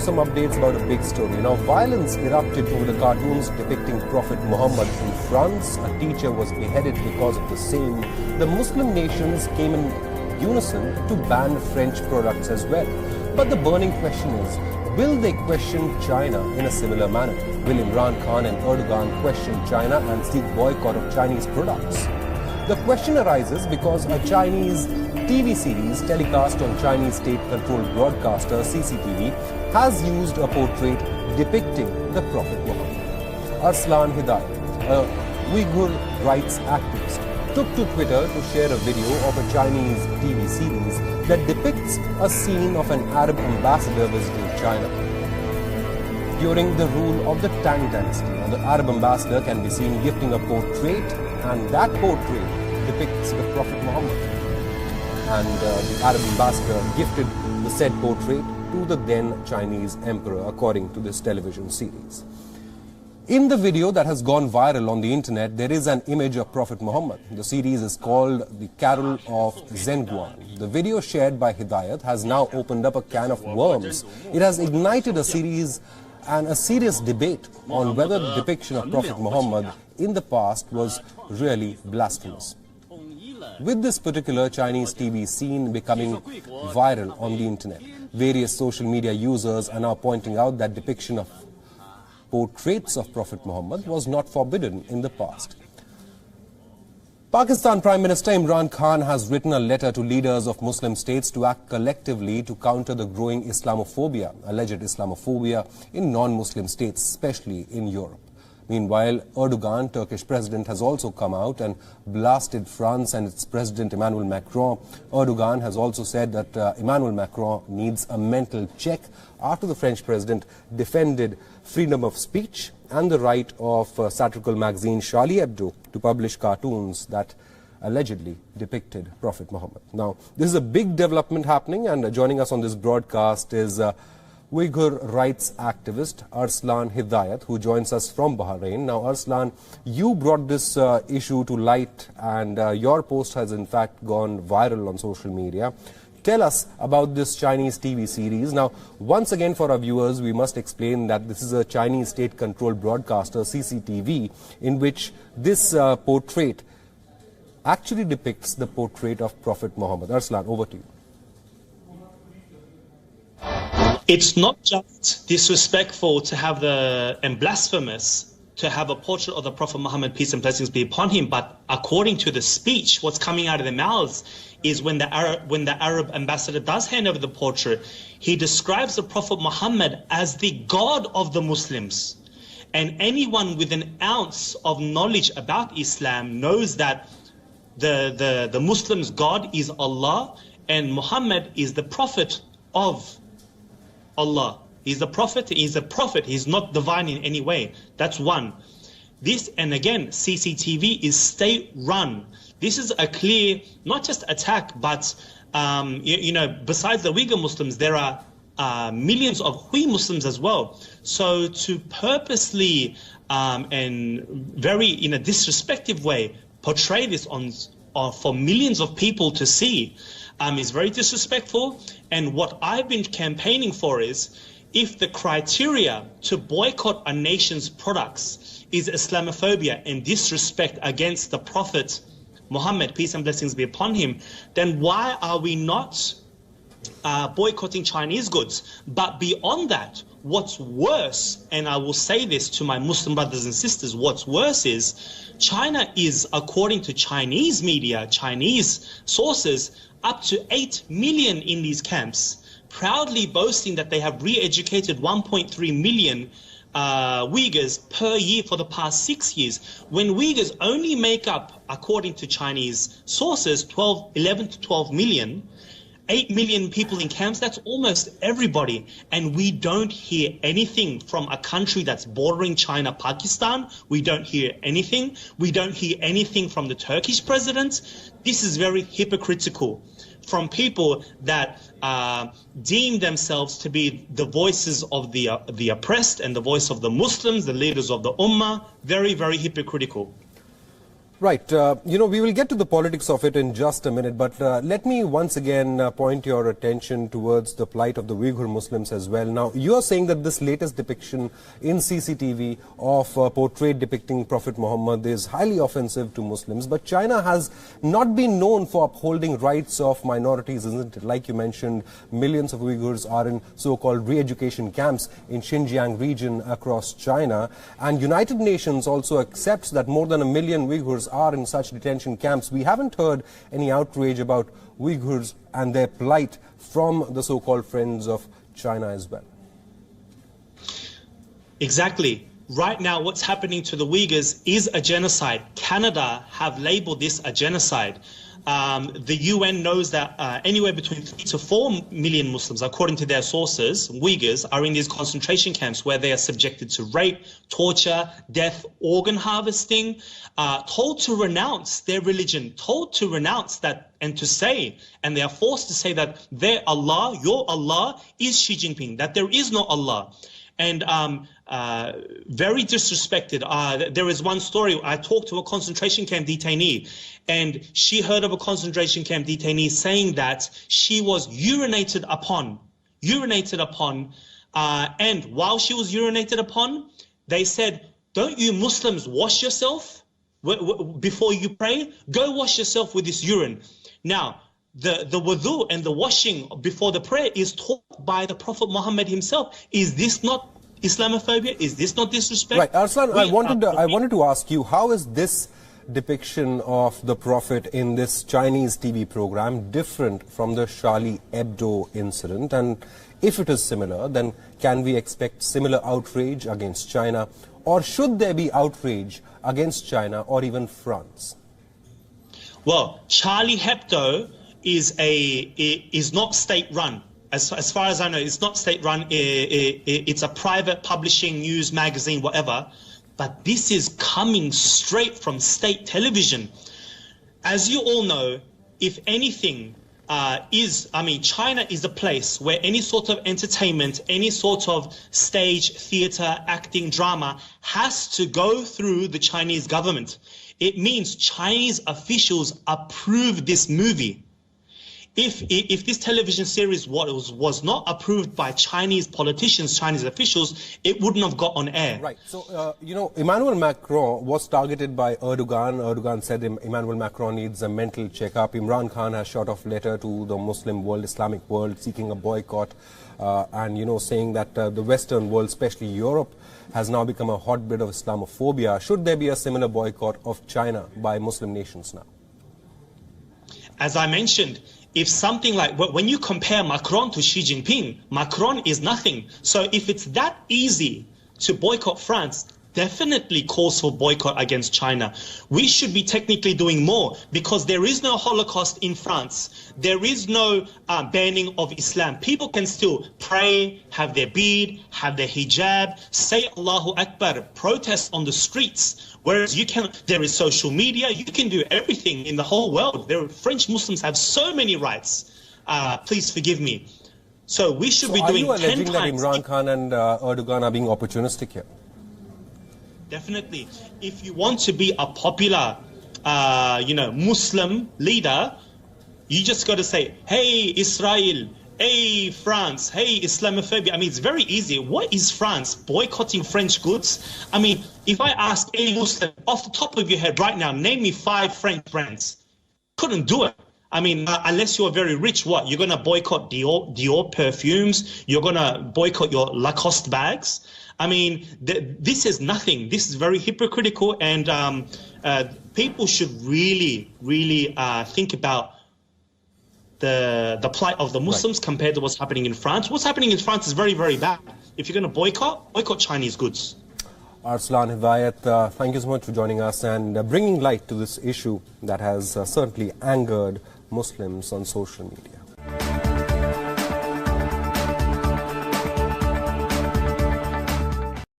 some updates about a big story. Now, violence erupted over the cartoons depicting Prophet Muhammad in France. A teacher was beheaded because of the same. The Muslim nations came in unison to ban French products as well. But the burning question is, will they question China in a similar manner? Will Imran Khan and Erdogan question China and seek boycott of Chinese products? The question arises because a Chinese TV series telecast on Chinese state-controlled broadcaster CCTV has used a portrait depicting the Prophet Muhammad. Arslan Hidayat, a Uyghur rights activist, took to Twitter to share a video of a Chinese TV series that depicts a scene of an Arab ambassador visiting China. During the rule of the Tang dynasty, the Arab ambassador can be seen gifting a portrait, and that portrait depicts the Prophet Muhammad. And the Arab ambassador gifted the said portrait to the then Chinese emperor, according to this television series. In the video that has gone viral on the internet, there is an image of Prophet Muhammad. The series is called The Carol of Zhenguan. The video shared by Hidayat has now opened up a can of worms. It has ignited a series and a serious debate on whether the depiction of Prophet Muhammad in the past was really blasphemous. With this particular Chinese TV scene becoming viral on the internet, various social media users are now pointing out that depiction of portraits of Prophet Muhammad was not forbidden in the past. Pakistan Prime Minister Imran Khan has written a letter to leaders of Muslim states to act collectively to counter the growing Islamophobia, alleged Islamophobia in non-Muslim states, especially in Europe. Meanwhile, Erdogan, Turkish president, has also come out and blasted France and its president Emmanuel Macron. Erdogan has also said that Emmanuel Macron needs a mental check after the French president defended freedom of speech and the right of satirical magazine Charlie Hebdo to publish cartoons that allegedly depicted Prophet Muhammad. Now, this is a big development happening, and joining us on this broadcast is Uyghur rights activist Arslan Hidayat, who joins us from Bahrain. Now, Arslan, you brought this issue to light, and your post has in fact gone viral on social media. Tell us about this Chinese TV series. Now, once again for our viewers, we must explain that this is a Chinese state-controlled broadcaster, CCTV, in which this portrait actually depicts the portrait of Prophet Muhammad. Arslan, over to you. It's not just disrespectful to have and blasphemous to have a portrait of the Prophet Muhammad, peace and blessings be upon him, but according to the speech, what's coming out of their mouths is when the Arab ambassador does hand over the portrait, he describes the Prophet Muhammad as the God of the Muslims. And anyone with an ounce of knowledge about Islam knows that the Muslims' God is Allah, and Muhammad is the Prophet of Allah. He's the prophet, he's not divine in any way. That's one. This, and again, CCTV is state-run. This is a clear, not just attack, but, besides the Uyghur Muslims, there are millions of Hui Muslims as well. So to purposely and very in a disrespectful way portray this for millions of people to see is very disrespectful. And what I've been campaigning for is, if the criteria to boycott a nation's products is Islamophobia and disrespect against the Prophet Muhammad, peace and blessings be upon him, then why are we not boycotting Chinese goods? But beyond that, what's worse, and I will say this to my Muslim brothers and sisters, what's worse is China is, according to Chinese media, Chinese sources, up to 8 million in these camps, proudly boasting that they have re-educated 1.3 million Uyghurs per year for the past 6 years, when Uyghurs only make up, according to Chinese sources, 11 to 12 million. 8 million people in camps, that's almost everybody. And we don't hear anything from a country that's bordering China, Pakistan. We don't hear anything. We don't hear anything from the Turkish president. This is very hypocritical from people that deem themselves to be the voices of the oppressed and the voice of the Muslims, the leaders of the Ummah. Very, very hypocritical. Right. We will get to the politics of it in just a minute, but let me once again point your attention towards the plight of the Uyghur Muslims as well. Now, you are saying that this latest depiction in CCTV of a portrait depicting Prophet Muhammad is highly offensive to Muslims, but China has not been known for upholding rights of minorities, isn't it? Like you mentioned, millions of Uyghurs are in so-called re-education camps in Xinjiang region across China, and United Nations also accepts that more than 1 million Uyghurs are in such detention camps. We haven't heard any outrage about Uyghurs and their plight from the so-called friends of China as well. Exactly. Right now, what's happening to the Uyghurs is a genocide. Canada have labeled this a genocide. The UN knows that anywhere between 3 to 4 million Muslims, according to their sources, Uyghurs, are in these concentration camps where they are subjected to rape, torture, death, organ harvesting, told to renounce their religion, told to renounce that and to say, and they are forced to say that their Allah, your Allah, is Xi Jinping, that there is no Allah. And very disrespected. There is one story. I talked to a concentration camp detainee, and she heard of a concentration camp detainee saying that she was urinated upon, and while she was urinated upon, they said, "Don't you Muslims wash yourself before you pray? Go wash yourself with this urine." Now, the wudu and the washing before the prayer is taught by the Prophet Muhammad himself. Is this not Islamophobia? Is this not disrespect? Right, Arslan, I wanted to ask you, how is this depiction of the Prophet in this Chinese TV program different from the Charlie Hebdo incident? And if it is similar, then can we expect similar outrage against China? Or should there be outrage against China or even France? Well, Charlie Hebdo is not state-run. As far as I know, it's not state-run. It's a private publishing news magazine, whatever. But this is coming straight from state television. As you all know, if anything China is a place where any sort of entertainment, any sort of stage, theater, acting, drama has to go through the Chinese government. It means Chinese officials approve this movie. If this television series was not approved by Chinese politicians, Chinese officials, it wouldn't have got on air. Right. So, Emmanuel Macron was targeted by Erdogan. Erdogan said Emmanuel Macron needs a mental checkup. Imran Khan has shot off letter to the Muslim world, Islamic world, seeking a boycott and, saying that the Western world, especially Europe, has now become a hotbed of Islamophobia. Should there be a similar boycott of China by Muslim nations now? As I mentioned, if something like, when you compare Macron to Xi Jinping, Macron is nothing. So if it's that easy to boycott France, definitely calls for boycott against China. We should be technically doing more because there is no Holocaust in France. There is no banning of Islam. People can still pray, have their bead, have their hijab, say Allahu Akbar, protest on the streets. Whereas there is social media, you can do everything in the whole world. French Muslims have so many rights. Please forgive me. So we should be doing 10 times. Are you alleging that Imran Khan and Erdogan are being opportunistic here? Definitely. If you want to be a popular, Muslim leader, you just got to say, hey, Israel, hey, France, hey, Islamophobia. I mean, it's very easy. What is France? Boycotting French goods? I mean, if I ask any Muslim off the top of your head right now, name me 5 French brands. Couldn't do it. I mean, unless you're very rich, what? You're going to boycott Dior perfumes? You're going to boycott your Lacoste bags? I mean, this is nothing. This is very hypocritical, and people should really, really think about the plight of the Muslims compared to what's happening in France. What's happening in France is very, very bad. If you're going to boycott Chinese goods. Arslan Hidayat, thank you so much for joining us and bringing light to this issue that has certainly angered Muslims on social media.